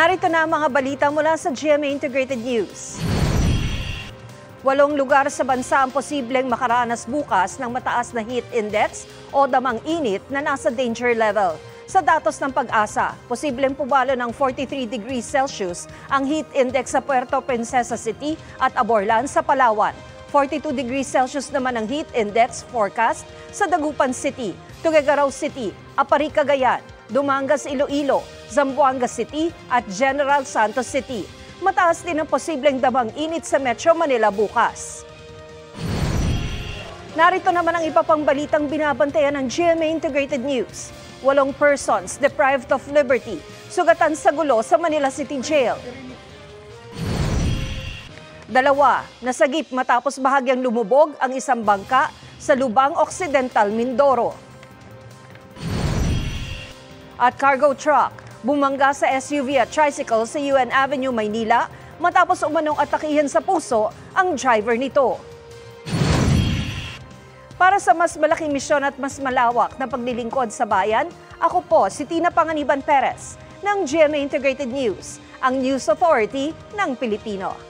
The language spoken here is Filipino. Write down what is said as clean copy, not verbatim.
Narito na ang mga balita mula sa GMA Integrated News. 8 lugar sa bansa ang posibleng makaranas bukas ng mataas na heat index o damang init na nasa danger level. Sa datos ng Pag-asa, posibleng pumalo ng 43 degrees Celsius ang heat index sa Puerto Princesa City at Aborlan sa Palawan. 42 degrees Celsius naman ang heat index forecast sa Dagupan City, Tuguegarao City, Apari Cagayan, Dumangas Iloilo, Zamboanga City at General Santos City. Mataas din ang posibleng damang init sa Metro Manila bukas. Narito naman ang iba pang balitang binabantayan ng GMA Integrated News. 8 persons deprived of liberty, sugatan sa gulo sa Manila City Jail. 2 nasagip matapos bahagyang lumubog ang isang bangka sa Lubang Occidental, Mindoro. At cargo truck bumangga sa SUV at tricycle sa UN Avenue, Maynila matapos umanong atakihin sa puso ang driver nito. Para sa mas malaking misyon at mas malawak na paglilingkod sa bayan, ako po si Tina Panganiban Perez ng GMA Integrated News, ang News Authority ng Pilipino.